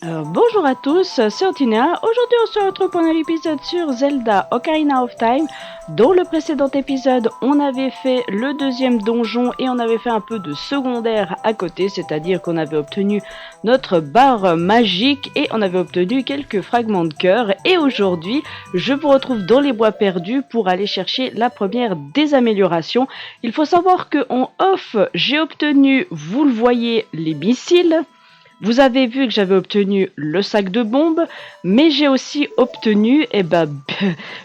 Bonjour à tous, c'est Otinea. Aujourd'hui on se retrouve pour un épisode sur Zelda Ocarina of Time. Dans le précédent épisode, on avait fait le deuxième donjon et on avait fait un peu de secondaire à côté, c'est-à-dire qu'on avait obtenu notre barre magique et on avait obtenu quelques fragments de cœur. Et aujourd'hui, je vous retrouve dans les bois perdus pour aller chercher la première des améliorations. Il faut savoir qu'en off, j'ai obtenu, vous le voyez, les missiles. Vous avez vu que j'avais obtenu le sac de bombes, mais j'ai aussi obtenu,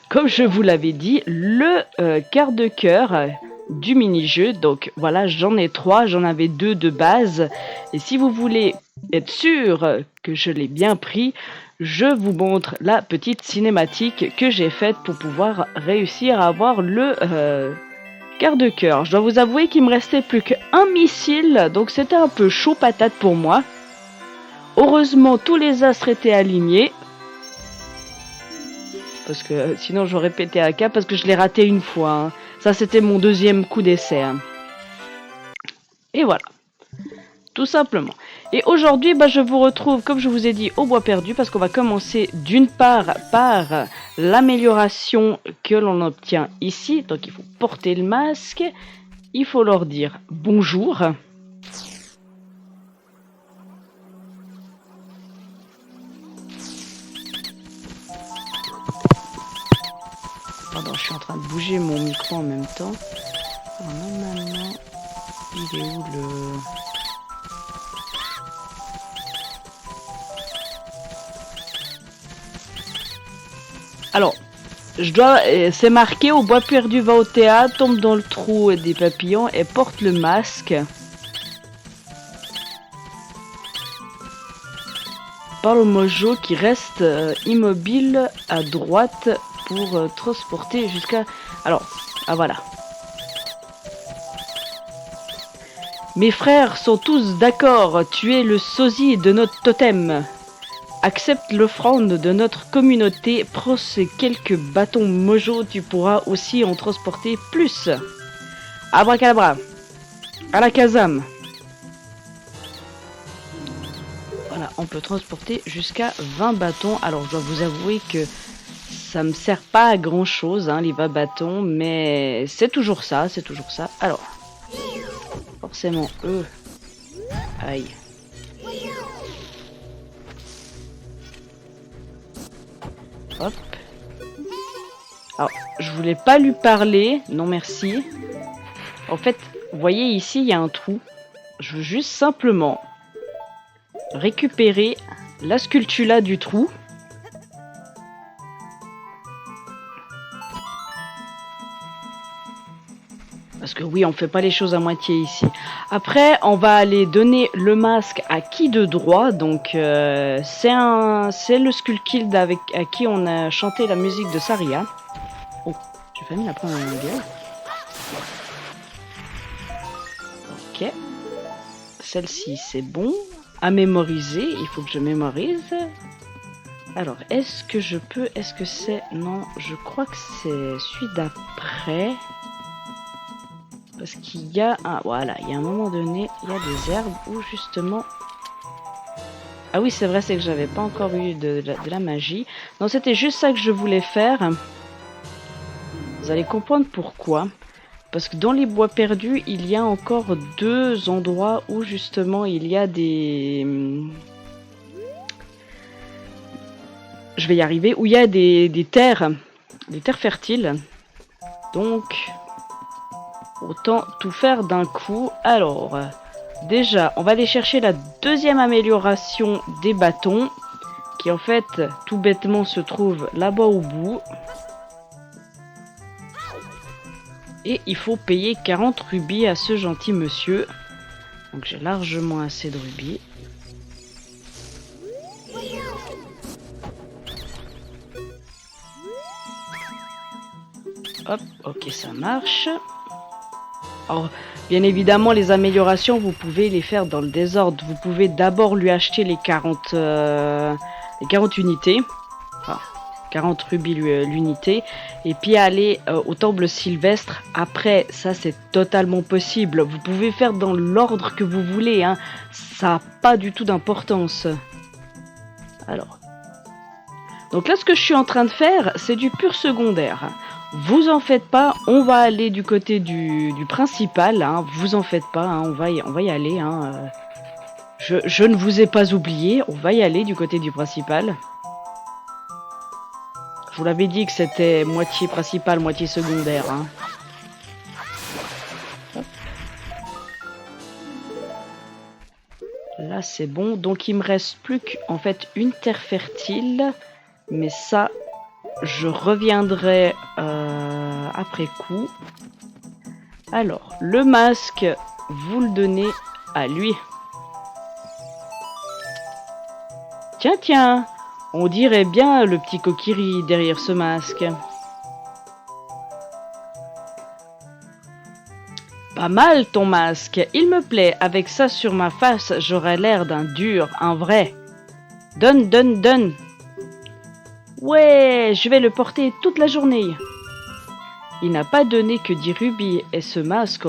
comme je vous l'avais dit, le quart de cœur du mini-jeu. Donc voilà, j'en ai 3, j'en avais 2 de base. Et si vous voulez être sûr que je l'ai bien pris, je vous montre la petite cinématique que j'ai faite pour pouvoir réussir à avoir le quart de cœur. Je dois vous avouer qu'il me restait plus qu'un missile, donc c'était un peu chaud patate pour moi. Heureusement, tous les astres étaient alignés. Parce que sinon, j'aurais pété à cap parce que je l'ai raté une fois. Hein. Ça, c'était mon deuxième coup d'essai. Hein. Et voilà. Tout simplement. Et aujourd'hui, je vous retrouve, comme je vous ai dit, au bois perdu. Parce qu'on va commencer d'une part par l'amélioration que l'on obtient ici. Donc, il faut porter le masque. Il faut leur dire bonjour. Pardon, je suis en train de bouger mon micro en même temps. Alors, normalement, il est où le... Alors, c'est marqué au bois perdu, va au théâtre, tombe dans le trou des papillons et porte le masque. Parle au mojo qui reste immobile à droite pour transporter jusqu'à... Alors, voilà. Mes frères sont tous d'accord, tu es le sosie de notre totem. Accepte l'offrande de notre communauté, prends ces quelques bâtons mojo, tu pourras aussi en transporter plus. Abracadabra, alakazam. Voilà, on peut transporter jusqu'à 20 bâtons. Alors, je dois vous avouer que ça me sert pas à grand chose, hein, les 20 bâtons, mais c'est toujours ça, Alors, forcément, eux, aïe. Hop. Alors, je voulais pas lui parler, non merci. En fait, vous voyez ici, il y a un trou. Je veux juste simplement récupérer la sculptula du trou. Parce que oui, on fait pas les choses à moitié ici. Après, on va aller donner le masque à qui de droit. Donc, c'est le Skullkid à qui on a chanté la musique de Saria. Oh, j'ai failli la prendre en gueule. Ok. Celle-ci, c'est bon. À mémoriser, il faut que je mémorise. Alors, est-ce que je peux... Est-ce que c'est... Non, je crois que c'est celui d'après... Parce qu'il y a un... Voilà, il y a un moment donné, il y a des herbes où justement... Ah oui, c'est vrai, c'est que j'avais pas encore eu de la magie. Non, c'était juste ça que je voulais faire. Vous allez comprendre pourquoi. Parce que dans les bois perdus, il y a encore 2 endroits où justement il y a des... Je vais y arriver. Où il y a des terres fertiles. Donc... Autant tout faire d'un coup. Alors, déjà, on va aller chercher la deuxième amélioration des bâtons, qui en fait, tout bêtement, se trouve là-bas au bout. Et il faut payer 40 rubis à ce gentil monsieur. Donc j'ai largement assez de rubis. Hop, ok, ça marche. Alors, bien évidemment, les améliorations, vous pouvez les faire dans le désordre. Vous pouvez d'abord lui acheter les 40 unités. Enfin, 40 rubis l'unité. Et puis aller au temple sylvestre. Après, ça c'est totalement possible. Vous pouvez faire dans l'ordre que vous voulez. Hein. Ça n'a pas du tout d'importance. Alors. Donc là, ce que je suis en train de faire, c'est du pur secondaire. Vous en faites pas, on va aller du côté du principal. Hein. Vous en faites pas, hein. On va y aller. Hein. Je ne vous ai pas oublié, on va y aller du côté du principal. Je vous l'avais dit que c'était moitié principal, moitié secondaire. Hein. Là, c'est bon. Donc, il me reste plus qu'en fait une terre fertile. Mais ça, je reviendrai après coup. Alors, le masque, vous le donnez à lui. Tiens, tiens, on dirait bien le petit Kokiri derrière ce masque. Pas mal ton masque, il me plaît. Avec ça sur ma face, j'aurais l'air d'un dur, un vrai. Donne, donne, donne. Ouais, je vais le porter toute la journée. Il n'a pas donné que 10 rubis et ce masque...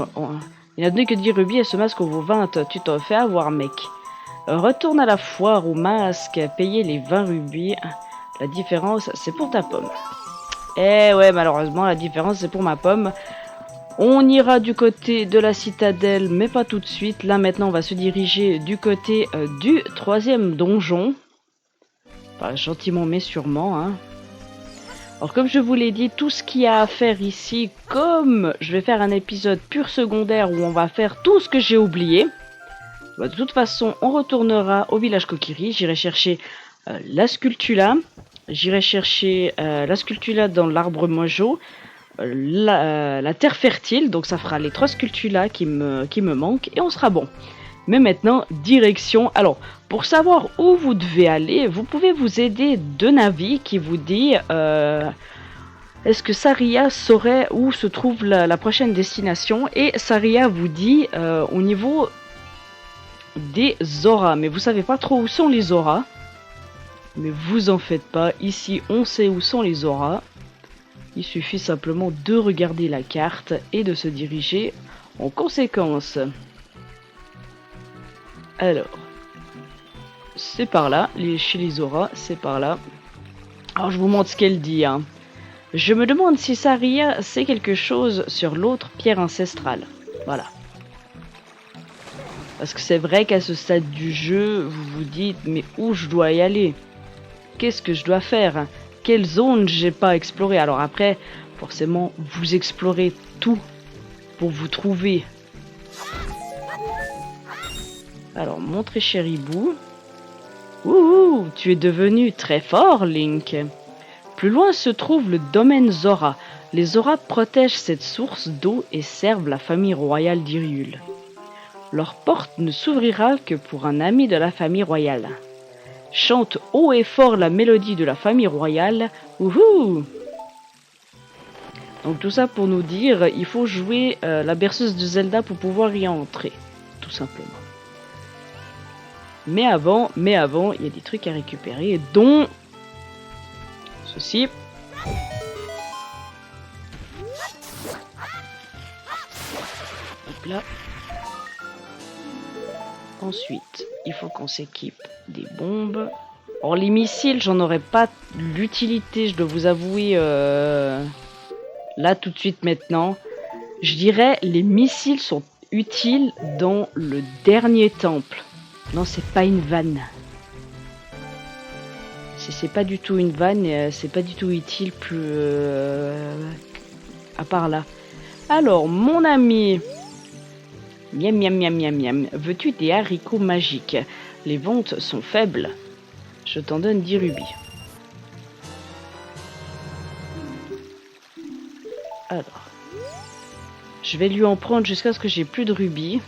Il n'a donné que 10 rubis et ce masque vaut 20. Tu t'en fais avoir, mec. Retourne à la foire au masque, payer les 20 rubis. La différence, c'est pour ta pomme. Eh ouais, malheureusement, la différence, c'est pour ma pomme. On ira du côté de la citadelle, mais pas tout de suite. Là, maintenant, on va se diriger du côté du 3e donjon. Pas gentiment, mais sûrement, hein. Alors, comme je vous l'ai dit, tout ce qu'il y a à faire ici, comme je vais faire un épisode pur secondaire où on va faire tout ce que j'ai oublié, bah, de toute façon, on retournera au village Kokiri. J'irai chercher la Skulltula. J'irai chercher la Skulltula dans l'arbre mojo. La terre fertile. Donc, ça fera les 3 Skulltula qui me manquent. Et on sera bon. Mais maintenant, direction... Alors, pour savoir où vous devez aller, vous pouvez vous aider de Navi qui vous dit... Est-ce que Saria saurait où se trouve la prochaine destination? Et Saria vous dit au niveau des auras. Mais vous savez pas trop où sont les auras. Mais vous en faites pas. Ici, on sait où sont les auras. Il suffit simplement de regarder la carte et de se diriger en conséquence. Alors, c'est par là, chez les auras, c'est par là. Alors, je vous montre ce qu'elle dit. Hein. Je me demande si Saria sait quelque chose sur l'autre pierre ancestrale. Voilà. Parce que c'est vrai qu'à ce stade du jeu, vous vous dites, mais où je dois y aller? Qu'est-ce que je dois faire? Quelle zone j'ai pas exploré? Alors après, forcément, vous explorez tout pour vous trouver. Alors, mon très cher hibou. Ouh, tu es devenu très fort, Link. Plus loin se trouve le domaine Zora. Les Zora protègent cette source d'eau et servent la famille royale d'Hyrule. Leur porte ne s'ouvrira que pour un ami de la famille royale. Chante haut et fort la mélodie de la famille royale. Ouhou! Donc tout ça pour nous dire, il faut jouer la berceuse de Zelda pour pouvoir y entrer. Tout simplement. Mais avant, il y a des trucs à récupérer, dont ceci. Hop là. Ensuite, il faut qu'on s'équipe des bombes. Or, les missiles, j'en aurais pas l'utilité, je dois vous avouer, là tout de suite maintenant. Je dirais, les missiles sont utiles dans le dernier temple. Non, c'est pas une vanne. C'est pas du tout une vanne, c'est pas du tout utile plus à part là. Alors, mon ami, miam miam miam miam miam, veux-tu des haricots magiques? Les ventes sont faibles. Je t'en donne 10 rubis. Alors, je vais lui en prendre jusqu'à ce que j'ai plus de rubis.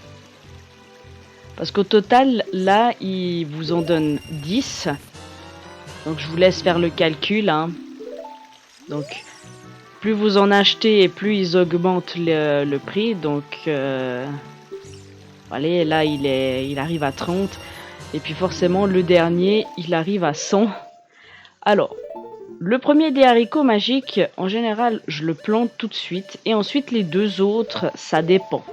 Parce qu'au total, là, il vous en donne 10. Donc, je vous laisse faire le calcul. Hein. Donc, plus vous en achetez et plus ils augmentent le prix. Donc, allez, là, il arrive à 30. Et puis, forcément, le dernier, il arrive à 100. Alors, le premier des haricots magiques, en général, je le plante tout de suite. Et ensuite, les deux autres, ça dépend.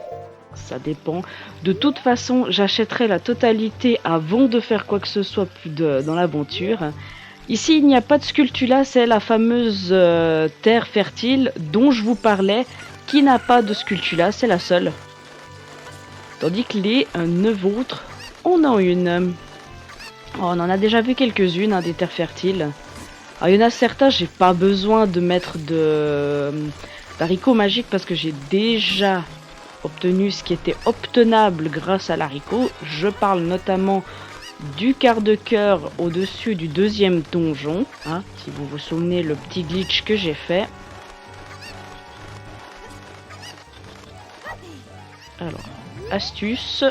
Ça dépend. De toute façon, j'achèterai la totalité avant de faire quoi que ce soit dans l'aventure. Ici, il n'y a pas de sculptula, c'est la fameuse terre fertile dont je vous parlais, qui n'a pas de sculptula, c'est la seule. Tandis que les 9 autres, on en a une. Oh, on en a déjà vu quelques-unes, hein, des terres fertiles. Alors, il y en a certains, j'ai pas besoin de mettre d'haricots magiques parce que j'ai déjà obtenu ce qui était obtenable grâce à l'haricot. Je parle notamment du quart de cœur au-dessus du deuxième donjon. Hein, si vous vous souvenez le petit glitch que j'ai fait. Alors, astuce.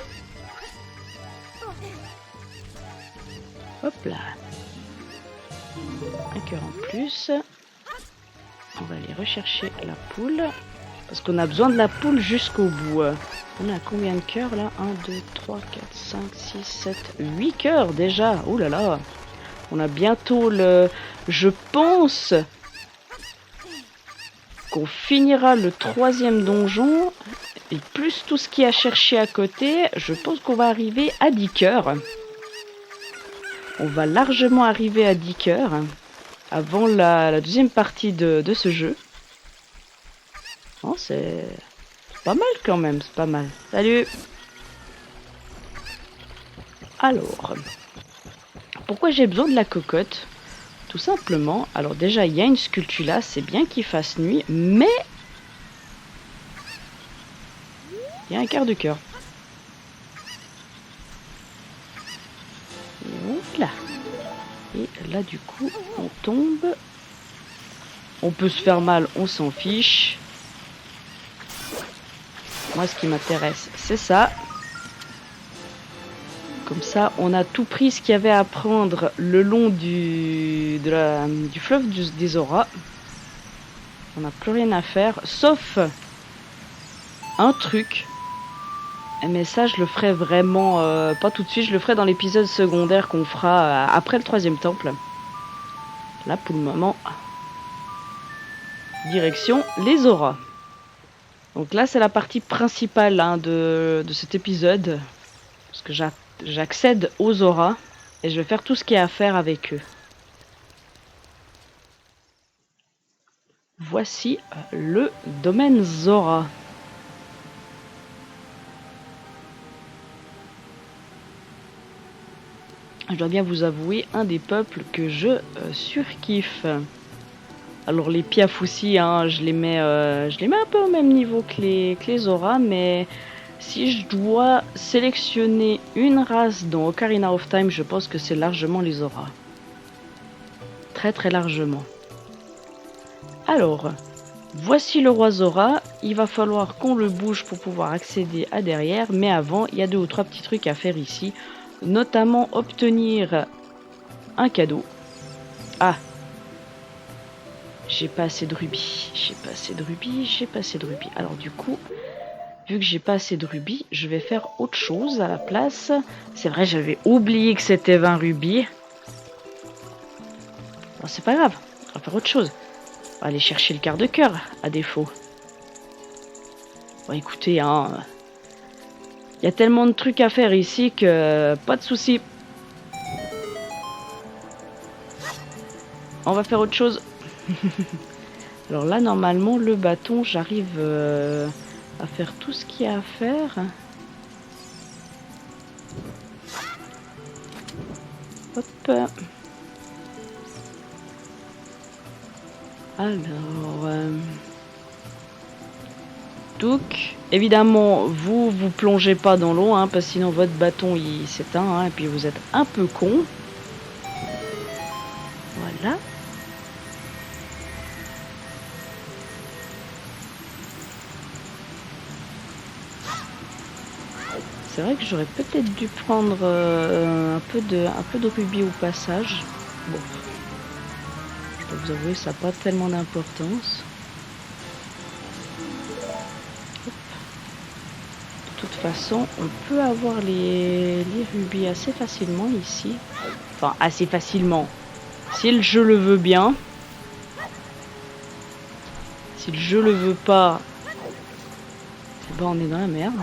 Hop là. Un cœur en plus. On va aller rechercher la poule. Parce qu'on a besoin de la poule jusqu'au bout. On a combien de cœurs là? 1, 2, 3, 4, 5, 6, 7, 8 cœurs déjà. Ouh là là. On a bientôt le... Je pense qu'on finira le 3e donjon. Et plus tout ce qu'il y a cherché à côté, je pense qu'on va arriver à 10 cœurs. On va largement arriver à 10 cœurs avant la deuxième partie de ce jeu. Oh, c'est pas mal quand même, c'est pas mal. Salut! Alors, pourquoi j'ai besoin de la cocotte? Tout simplement, alors déjà il y a une sculptula, c'est bien qu'il fasse nuit, mais il y a un quart de cœur. Là. Et là du coup on tombe. On peut se faire mal, on s'en fiche. Moi ce qui m'intéresse c'est ça. Comme ça on a tout pris ce qu'il y avait à prendre le long du fleuve des auras. On n'a plus rien à faire sauf un truc. Mais ça, je le ferai vraiment pas tout de suite. Je le ferai dans l'épisode secondaire qu'on fera après le 3e temple. Là, pour le moment, direction les auras. Donc là, c'est la partie principale hein, de cet épisode. Parce que j'accède aux auras. Et je vais faire tout ce qu'il y a à faire avec eux. Voici le domaine Zora. Je dois bien vous avouer, un des peuples que je surkiffe. Alors les Piafoussi, hein, je les mets un peu au même niveau que les Zora, mais si je dois sélectionner une race dans Ocarina of Time, je pense que c'est largement les Zora. Très très largement. Alors, voici le roi Zora. Il va falloir qu'on le bouge pour pouvoir accéder à derrière, mais avant, il y a 2 ou 3 petits trucs à faire ici. Notamment obtenir un cadeau. Ah, j'ai pas assez de rubis. Alors du coup, vu que j'ai pas assez de rubis, je vais faire autre chose à la place. C'est vrai, j'avais oublié que c'était 20 rubis. Bon, c'est pas grave, on va faire autre chose. On va aller chercher le quart de cœur, à défaut. Bon, écoutez, hein... Il y a tellement de trucs à faire ici que pas de souci. On va faire autre chose. Alors là, normalement, le bâton, j'arrive à faire tout ce qu'il y a à faire. Hop. Alors... Donc, évidemment, vous plongez pas dans l'eau, hein, parce que sinon votre bâton il s'éteint, hein, et puis vous êtes un peu con. Voilà. C'est vrai que j'aurais peut-être dû prendre un peu de rubis au passage. Bon, je dois vous avouer, ça n'a pas tellement d'importance. De toute façon, on peut avoir les rubis assez facilement ici. Enfin, assez facilement. Si le jeu le veut bien. Si le jeu le veut pas, eh ben on est dans la merde.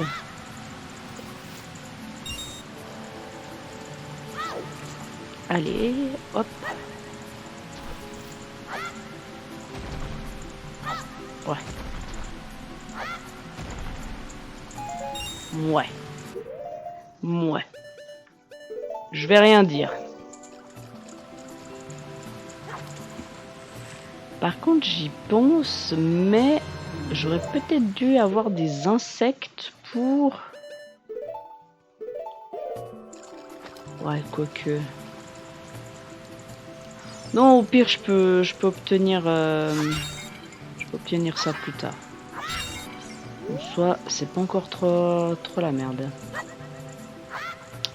Allez, hop. Ouais. Ouais. Ouais. Je vais rien dire. Par contre, j'y pense, mais j'aurais peut-être dû avoir des insectes pour... Ouais, quoique... Non, au pire, je peux obtenir... Je peux obtenir ça plus tard. En soit, c'est pas encore trop la merde.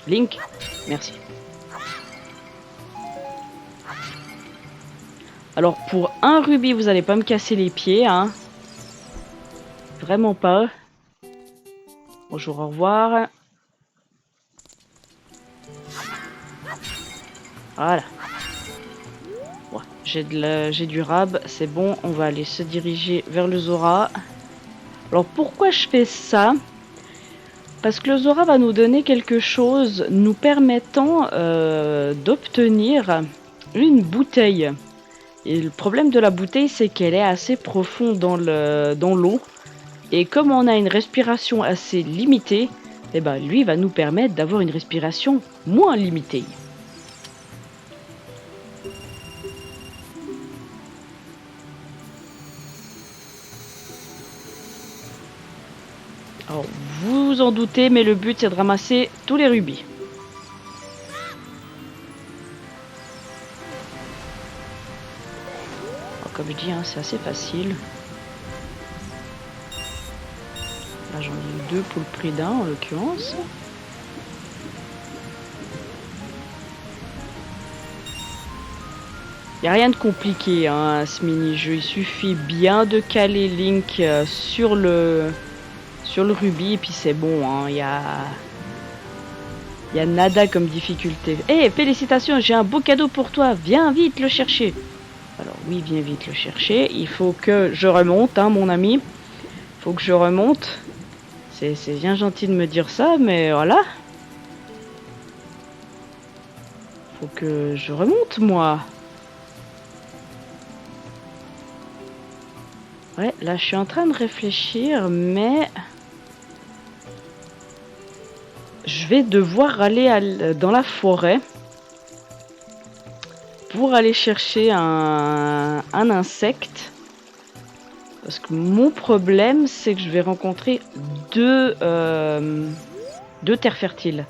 Link, merci. Alors, pour un rubis, vous allez pas me casser les pieds, hein. Vraiment pas. Bonjour, au revoir. Voilà. Ouais, j'ai du rab, c'est bon, on va aller se diriger vers le Zora. Alors pourquoi je fais ça? Parce que le Zora va nous donner quelque chose nous permettant d'obtenir une bouteille. Et le problème de la bouteille, c'est qu'elle est assez profonde dans l'eau. Et comme on a une respiration assez limitée, eh ben, lui va nous permettre d'avoir une respiration moins limitée. Alors, vous vous en doutez, mais le but c'est de ramasser tous les rubis. Alors, comme je dis, hein, c'est assez facile. Là j'en ai eu 2 pour le prix d'un en l'occurrence. Il n'y a rien de compliqué hein, à ce mini-jeu, il suffit bien de caler Link sur le rubis et puis c'est bon, hein. Il y a nada comme difficulté. Eh, félicitations, j'ai un beau cadeau pour toi, viens vite le chercher. Alors oui, viens vite le chercher, il faut que je remonte, hein, mon ami. Il faut que je remonte. C'est bien gentil de me dire ça, mais voilà. Faut que je remonte, moi. Ouais, là je suis en train de réfléchir, mais... Je vais devoir aller dans la forêt pour aller chercher un insecte. Parce que mon problème, c'est que je vais rencontrer deux terres fertiles.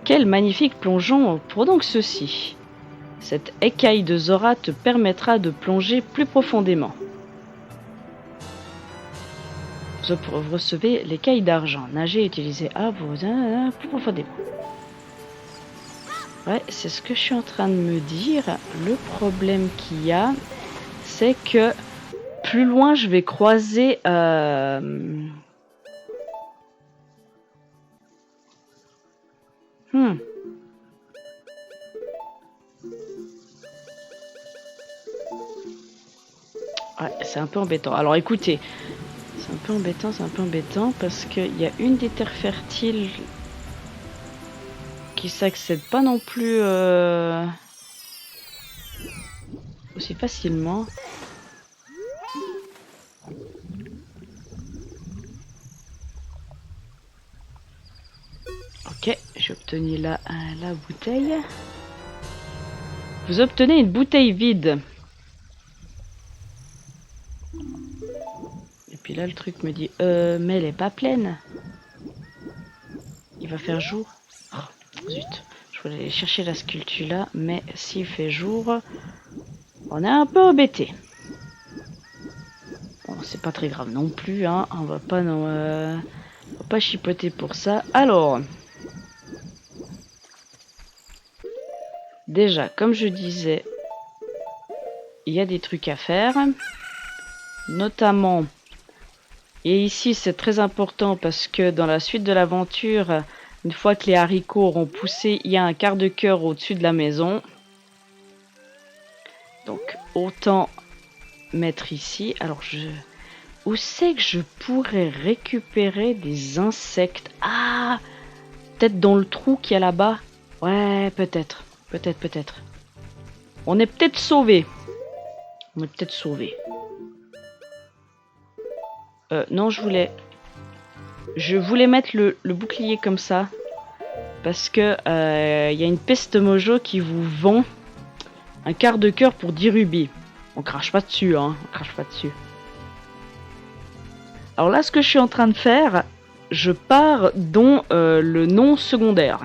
Quel magnifique plongeon pour donc ceci. Cette écaille de Zora te permettra de plonger plus profondément. Vous recevez l'écaille d'argent. Nager, utiliser A pour plus profondément. Ouais, c'est ce que je suis en train de me dire. Le problème qu'il y a, c'est que plus loin, je vais croiser... Ouais, c'est un peu embêtant. Alors écoutez, c'est un peu embêtant parce qu'il y a une des terres fertiles qui s'accède pas non plus aussi facilement. Ok, j'ai obtenu la bouteille. Vous obtenez une bouteille vide. Et puis là, le truc me dit, mais elle est pas pleine. Il va faire jour. Oh, zut, je voulais aller chercher la sculpture là, mais s'il fait jour, on est un peu embêté. Bon, c'est pas très grave non plus, hein. On va pas chipoter pour ça. Alors, déjà, comme je disais, il y a des trucs à faire, notamment, et ici c'est très important parce que dans la suite de l'aventure, une fois que les haricots auront poussé, il y a un quart de cœur au-dessus de la maison. Donc autant mettre ici. Alors où c'est que je pourrais récupérer des insectes? Ah, peut-être dans le trou qu'il y a là-bas. Ouais, peut-être. Peut-être, peut-être. On est peut-être sauvés. On est peut-être sauvés. Non, je voulais mettre le bouclier comme ça. Parce que y a une peste mojo qui vous vend un quart de cœur pour 10 rubis. On crache pas dessus, hein. On crache pas dessus. Alors là, ce que je suis en train de faire, je pars dans le nom secondaire.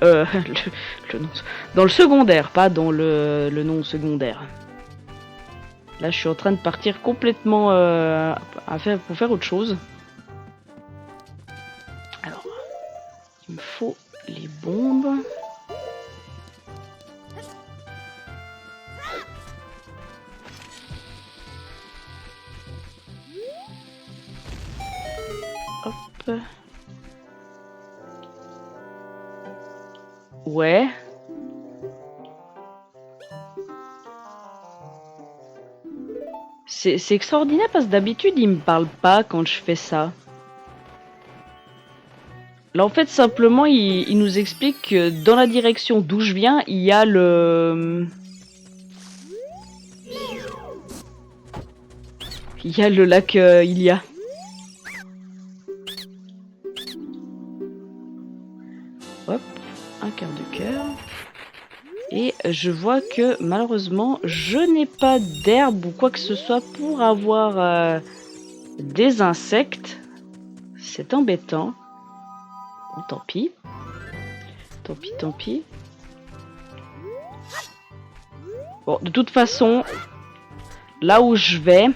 Dans le secondaire, pas dans le nom secondaire. Là, je suis en train de partir complètement pour faire autre chose. Alors, il me faut les bombes. Hop. Ouais. C'est extraordinaire parce que d'habitude, il me parle pas quand je fais ça. Là, en fait, simplement, il nous explique que dans la direction d'où je viens, il y a le... Il y a le lac Ilia. Hop, un quart de cœur. Et je vois que malheureusement, je n'ai pas d'herbe ou quoi que ce soit pour avoir des insectes. C'est embêtant. Bon, tant pis. Tant pis, tant pis. Bon, de toute façon, là où je vais,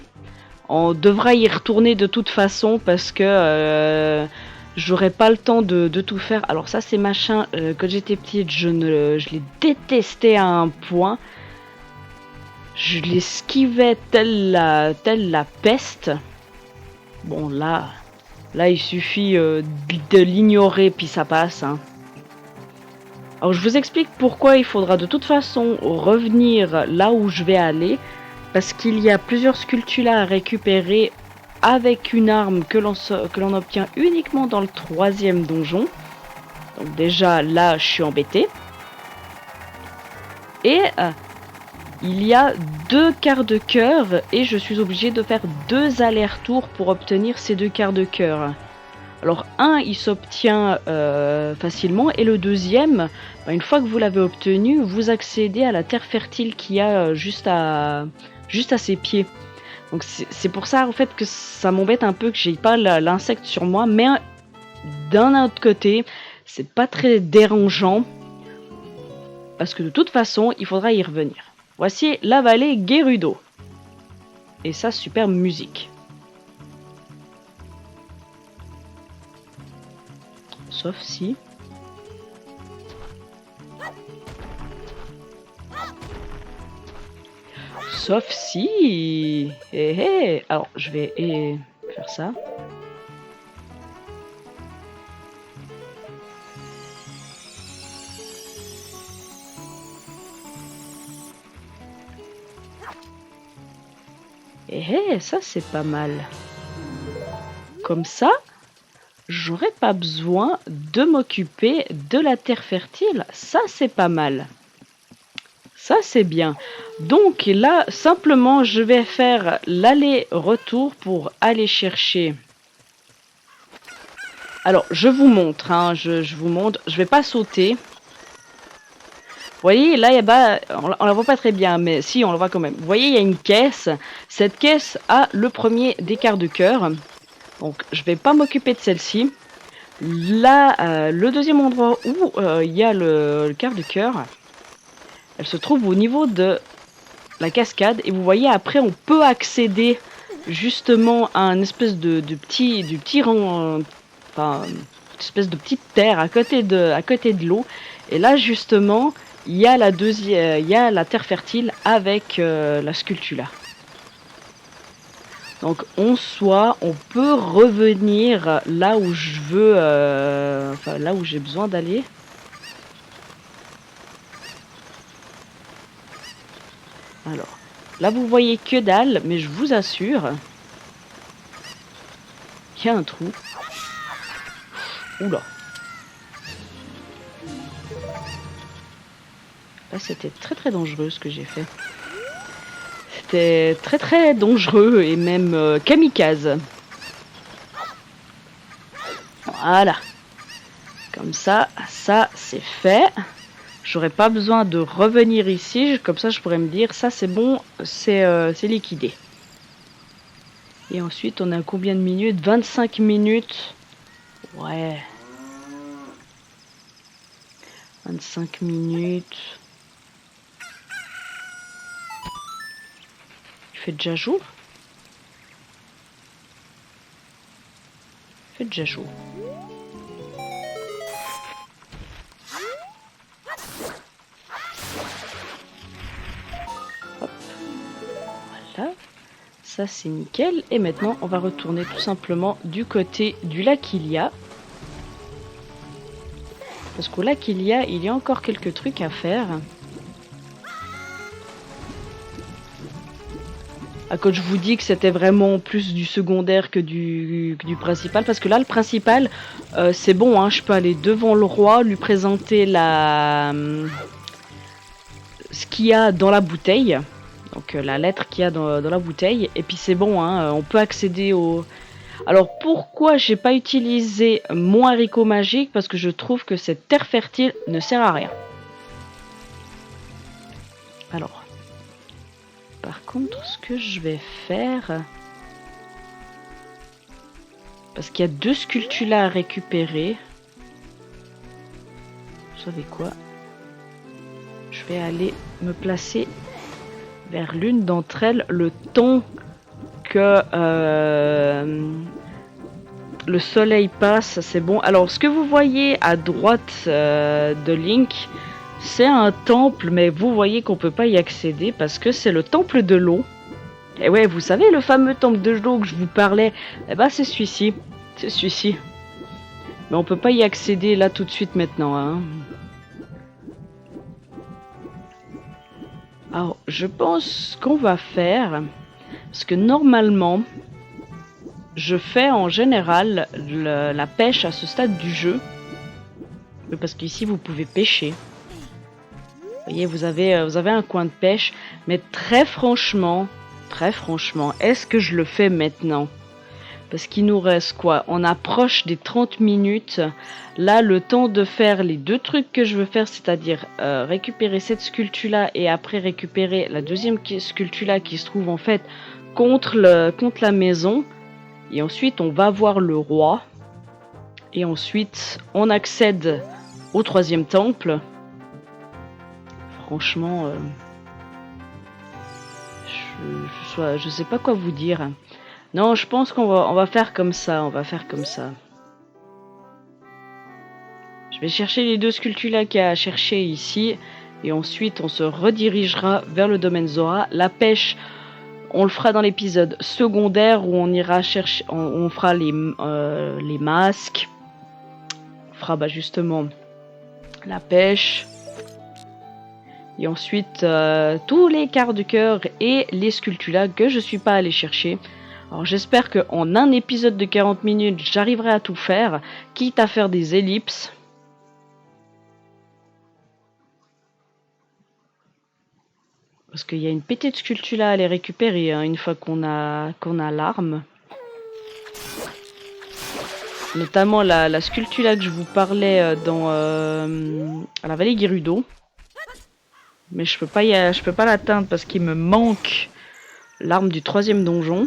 on devra y retourner de toute façon parce que j'aurai pas le temps de tout faire. Alors ça, ces machins, quand j'étais petite, je les détestais à un point. Je les esquivais telle la peste. Bon, là, il suffit de l'ignorer puis ça passe. Hein. Alors je vous explique pourquoi il faudra de toute façon revenir là où je vais aller. Parce qu'il y a plusieurs sculptures à récupérer avec une arme que l'on obtient uniquement dans le 3e donjon. Donc déjà là je suis embêté. Et il y a 2 quarts de cœur et je suis obligé de faire 2 allers-retours pour obtenir ces 2 quarts de cœur. Alors un il s'obtient facilement et le deuxième, une fois que vous l'avez obtenu, vous accédez à la terre fertile qu'il y a juste à ses pieds. Donc c'est pour ça en fait que ça m'embête un peu que j'ai pas l'insecte sur moi, mais d'un autre côté, c'est pas très dérangeant parce que de toute façon, il faudra y revenir. Voici la vallée Gerudo. Et ça, superbe musique. Sauf si... Sauf si... Alors, je vais faire ça. Ça c'est pas mal. Comme ça, j'aurais pas besoin de m'occuper de la terre fertile. Ça c'est pas mal. Ça c'est bien. Donc là, simplement, je vais faire l'aller-retour pour aller chercher. Alors, je vous montre. Hein, je vous montre. Je vais pas sauter. Vous voyez, là, on la voit pas très bien, mais si, on la voit quand même. Vous voyez, il y a une caisse. Cette caisse a le premier des quarts de cœur. Donc, je vais pas m'occuper de celle-ci. Là, le deuxième endroit où il y a le quart de cœur, elle se trouve au niveau de la cascade. Et vous voyez, après, on peut accéder justement à un espèce de petit rang, enfin, une espèce de petite terre à côté de l'eau. Et là, justement, il y a la terre fertile avec la sculpture. Donc en soi, on peut revenir là où je veux, enfin là où j'ai besoin d'aller. Alors, là vous voyez que dalle, mais je vous assure, qu'il y a un trou. Oula. Là, c'était très dangereux ce que j'ai fait. C'était très dangereux et même kamikaze. Voilà. Comme ça c'est fait. J'aurais pas besoin de revenir ici. Comme ça, je pourrais me dire, ça c'est bon, c'est liquidé. Et ensuite, on a combien de minutes? 25 minutes. Ouais. 25 minutes. Il fait déjà jour? Il fait déjà jour. Hop. Voilà. Ça c'est nickel. Et maintenant, on va retourner tout simplement du côté du lac Ilia. Parce qu'au lac Ilia, il y a encore quelques trucs à faire. Quand je vous dis que c'était vraiment plus du secondaire que du principal, parce que là le principal c'est bon, hein, je peux aller devant le roi, lui présenter ce qu'il y a dans la bouteille, donc la lettre qu'il y a dans la bouteille, et puis c'est bon, hein, on peut accéder au... Alors pourquoi j'ai pas utilisé mon haricot magique? Parce que je trouve que cette terre fertile ne sert à rien. Alors... Par contre, ce que je vais faire... Parce qu'il y a 2 sculptures à récupérer. Vous savez quoi? Je vais aller me placer vers l'une d'entre elles le temps que le soleil passe. C'est bon. Alors, ce que vous voyez à droite de Link... C'est un temple, mais vous voyez qu'on peut pas y accéder parce que c'est le temple de l'eau. Et ouais, vous savez, le fameux temple de l'eau que je vous parlais, eh ben c'est celui-ci. C'est celui-ci. Mais on peut pas y accéder là tout de suite maintenant. Hein. Alors, je pense qu'on va faire... Parce que normalement, je fais en général la pêche à ce stade du jeu. Parce qu'ici, vous pouvez pêcher. Vous voyez, vous avez un coin de pêche, mais très franchement, est-ce que je le fais maintenant? Parce qu'il nous reste quoi? On approche des 30 minutes. Là, le temps de faire les 2 trucs que je veux faire, c'est-à-dire récupérer cette sculpture-là et après récupérer la deuxième sculpture-là qui se trouve en fait contre la maison. Et ensuite, on va voir le roi. Et ensuite, on accède au 3e temple. Franchement, je sais pas quoi vous dire. Non, je pense qu'on va faire comme ça. Je vais chercher les 2 sculptures là qu'il y a à chercher ici. Et ensuite, on se redirigera vers le domaine Zora. La pêche, on le fera dans l'épisode secondaire où on ira chercher... On fera les masques. On fera justement la pêche. Et ensuite, tous les quarts de cœur et les sculptures que je suis pas allé chercher. Alors j'espère qu'en un épisode de 40 minutes, j'arriverai à tout faire, quitte à faire des ellipses. Parce qu'il y a une petite sculpture à aller récupérer hein, une fois qu'on a l'arme. Notamment la sculpture que je vous parlais à la vallée Gerudo. Mais je peux pas l'atteindre parce qu'il me manque l'arme du 3e donjon.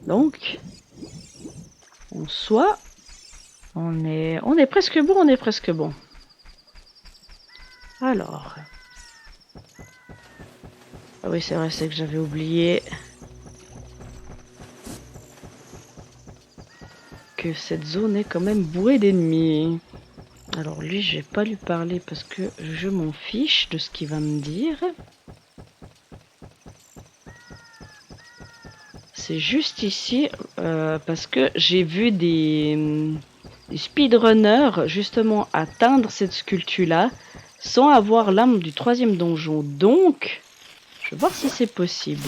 Donc, en soi, on est presque bon, Alors. Ah oui, c'est vrai, c'est que j'avais oublié que cette zone est quand même bourrée d'ennemis. Alors lui, je vais pas lui parler parce que je m'en fiche de ce qu'il va me dire. C'est juste ici parce que j'ai vu des speedrunners justement atteindre cette sculpture-là sans avoir l'arme du 3e donjon. Donc, je vais voir si c'est possible.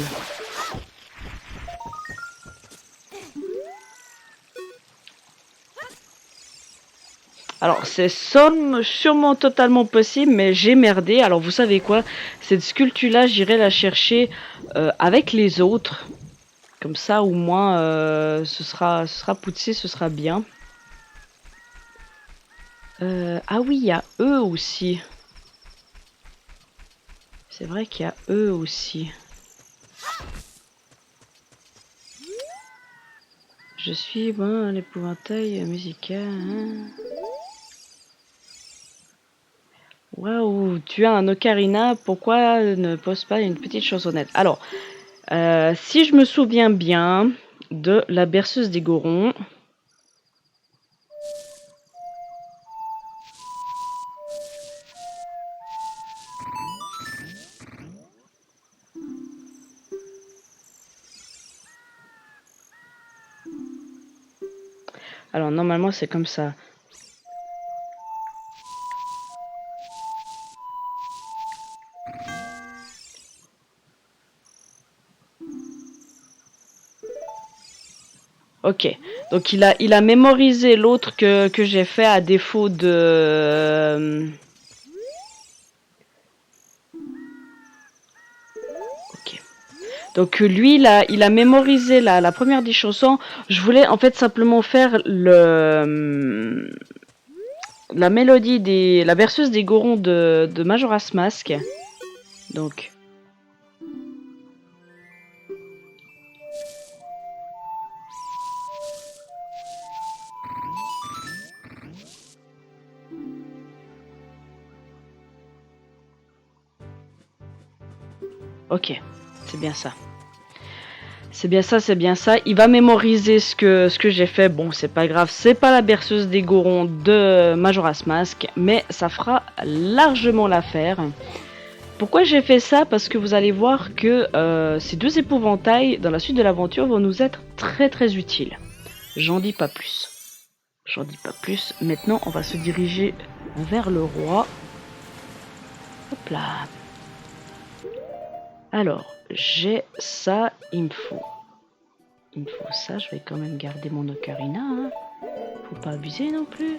Alors, c'est sûrement totalement possible, mais j'ai merdé. Alors, vous savez quoi? Cette sculpture-là, j'irai la chercher avec les autres. Comme ça, au moins, ce sera poussé, ce sera bien. Ah oui, il y a eux aussi. C'est vrai qu'il y a eux aussi. Je suis bon, l'épouvantail musical. Hein. Waouh, tu as un ocarina, pourquoi ne pose pas une petite chansonnette? Alors, si je me souviens bien de la berceuse des Gorons. Alors, normalement, c'est comme ça. Ok, donc il a mémorisé l'autre que j'ai fait à défaut de... Ok. Donc lui, il a mémorisé la première des chansons. Je voulais en fait simplement faire la mélodie la berceuse des Gorons de Majora's Mask. Donc... Ok, c'est bien ça. C'est bien ça, c'est bien ça. Il va mémoriser ce que j'ai fait. Bon, c'est pas grave, c'est pas la berceuse des Gorons de Majora's Mask, mais ça fera largement l'affaire. Pourquoi j'ai fait ça? Parce que vous allez voir que ces deux épouvantails, dans la suite de l'aventure, vont nous être très très utiles. J'en dis pas plus. J'en dis pas plus. Maintenant, on va se diriger vers le roi. Hop là. Alors, j'ai ça, il me faut. Il me faut ça, je vais quand même garder mon ocarina. Hein. Faut pas abuser non plus.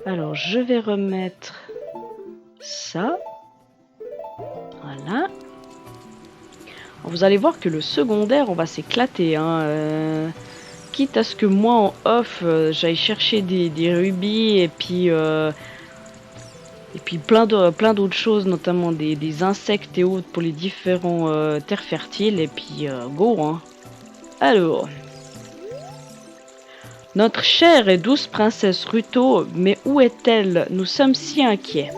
Alors, je vais remettre ça. Voilà. Alors, vous allez voir que le secondaire, on va s'éclater. Hein. Quitte à ce que moi, en off, j'aille chercher des rubis et puis plein d'autres choses, notamment des insectes et autres pour les différents terres fertiles. Et puis, go. Hein. Alors... Notre chère et douce princesse Ruto, mais où est-elle? Nous sommes si inquiets.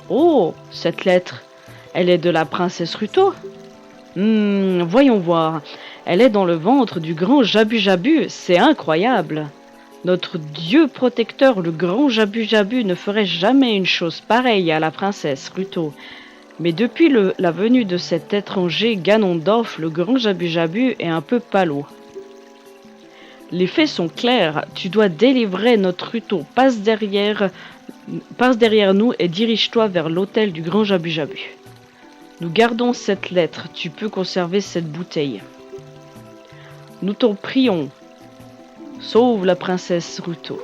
Oh, cette lettre, elle est de la princesse Ruto? Voyons voir. Elle est dans le ventre du grand Jabu Jabu, c'est incroyable. Notre dieu protecteur, le grand Jabu Jabu, ne ferait jamais une chose pareille à la princesse Ruto. Mais depuis la venue de cet étranger Ganondorf, le grand Jabu Jabu est un peu palo. Les faits sont clairs, tu dois délivrer notre Ruto. Passe derrière nous et dirige-toi vers l'hôtel du grand Jabu Jabu. Nous gardons cette lettre, tu peux conserver cette bouteille. Nous t'en prions, sauve la princesse Ruto.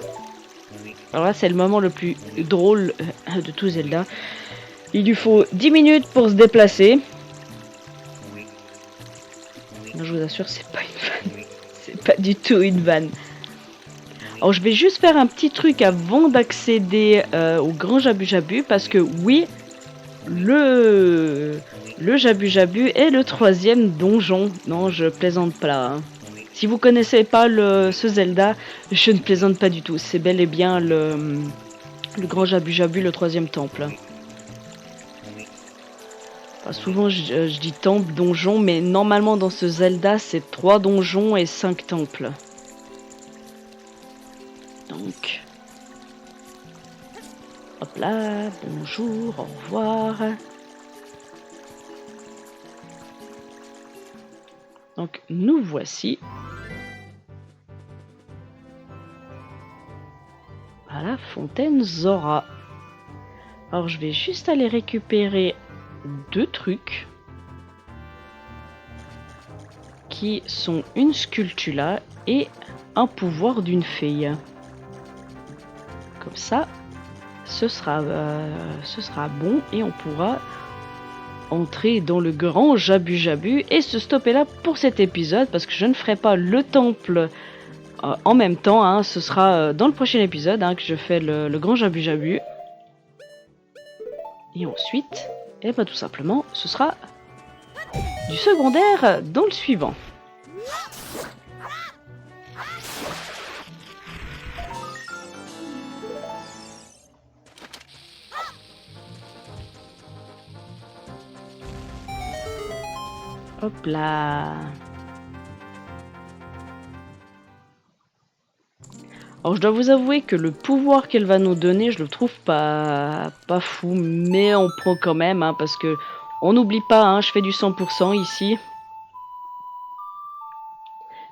Alors là, c'est le moment le plus drôle de tout Zelda. Il lui faut 10 minutes pour se déplacer. Non, je vous assure, c'est pas une vanne. C'est pas du tout une vanne. Alors, je vais juste faire un petit truc avant d'accéder au grand Jabu Jabu. Parce que oui, le Jabu Jabu est le 3e donjon. Non, je plaisante pas. Hein. Si vous connaissez pas ce Zelda, je ne plaisante pas du tout. C'est bel et bien le grand Jabu Jabu, le 3e temple. Enfin, souvent je dis temple, donjon, mais normalement dans ce Zelda, c'est 3 donjons et 5 temples. Donc... Hop là, bonjour, au revoir. Donc nous voici à la fontaine Zora. Alors je vais juste aller récupérer 2 trucs qui sont une sculptula et un pouvoir d'une fée. Comme ça, ce sera bon et on pourra entrer dans le grand Jabu Jabu et se stopper là pour cet épisode parce que je ne ferai pas le temple en même temps, hein. Ce sera dans le prochain épisode que je fais le grand Jabu Jabu. Et ensuite, tout simplement, ce sera du secondaire dans le suivant. Hop là. Alors je dois vous avouer que le pouvoir qu'elle va nous donner, je le trouve pas fou, mais on prend quand même, parce que on n'oublie pas, je fais du 100% ici.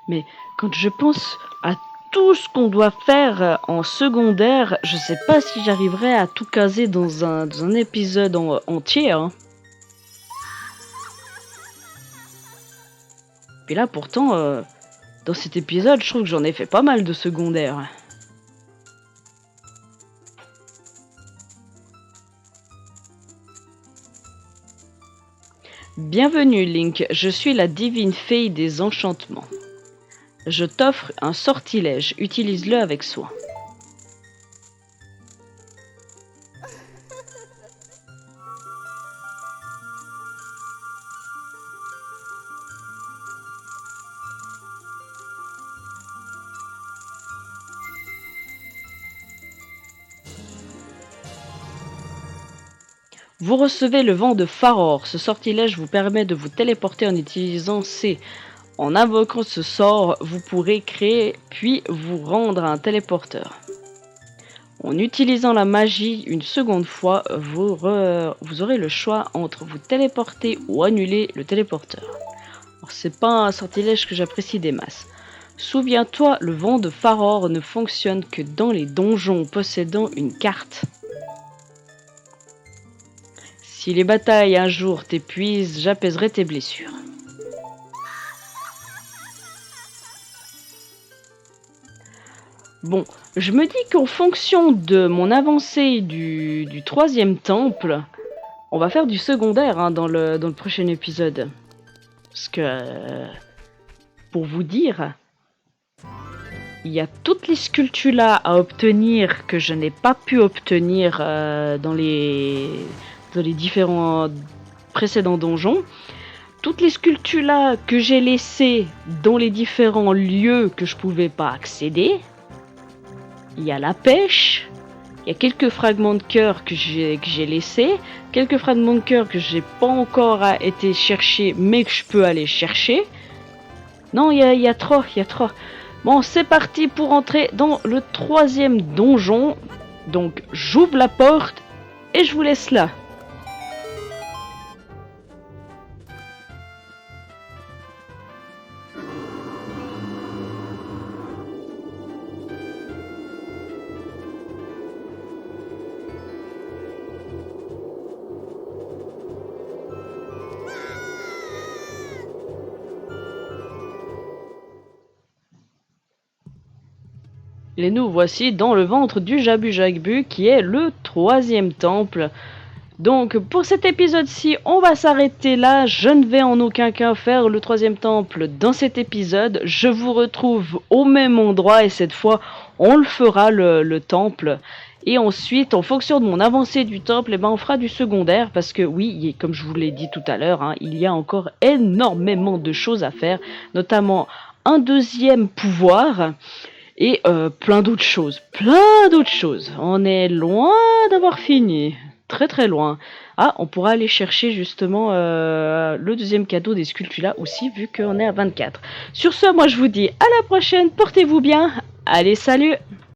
Mais quand je pense à tout ce qu'on doit faire en secondaire, je sais pas si j'arriverai à tout caser dans un épisode entier. Puis là, pourtant, dans cet épisode, je trouve que j'en ai fait pas mal de secondaires. Bienvenue Link, je suis la divine fée des enchantements. Je t'offre un sortilège, utilise-le avec soin. Vous recevez le vent de Faror. Ce sortilège vous permet de vous téléporter en utilisant C. En invoquant ce sort, vous pourrez créer puis vous rendre un téléporteur. En utilisant la magie une seconde fois, vous aurez le choix entre vous téléporter ou annuler le téléporteur. C'est pas un sortilège que j'apprécie des masses. Souviens-toi, le vent de Faror ne fonctionne que dans les donjons possédant une carte. Si les batailles un jour t'épuisent, j'apaiserai tes blessures. Bon, je me dis qu'en fonction de mon avancée du 3e temple, on va faire du secondaire dans le prochain épisode. Parce que, pour vous dire, il y a toutes les sculptulas à obtenir que je n'ai pas pu obtenir dans les différents précédents donjons. Toutes les sculptulas que j'ai laissées dans les différents lieux que je pouvais pas accéder. Il y a la pêche, il y a quelques fragments de cœur que j'ai laissés, quelques fragments de cœur que j'ai pas encore été chercher, mais que je peux aller chercher. Non, il y a trop. Bon, c'est parti pour entrer dans le 3e donjon. Donc, j'ouvre la porte et je vous laisse là. Et nous voici dans le ventre du Jabu Jabu qui est le 3e temple. Donc pour cet épisode-ci, on va s'arrêter là. Je ne vais en aucun cas faire le 3e temple dans cet épisode. Je vous retrouve au même endroit et cette fois, on le fera le temple. Et ensuite, en fonction de mon avancée du temple, on fera du secondaire parce que oui, comme je vous l'ai dit tout à l'heure, il y a encore énormément de choses à faire, notamment un 2e pouvoir. Et plein d'autres choses. On est loin d'avoir fini. Très très loin. On pourra aller chercher justement le 2e cadeau des sculptulas aussi, vu qu'on est à 24. Sur ce, moi je vous dis à la prochaine. Portez-vous bien. Allez, salut!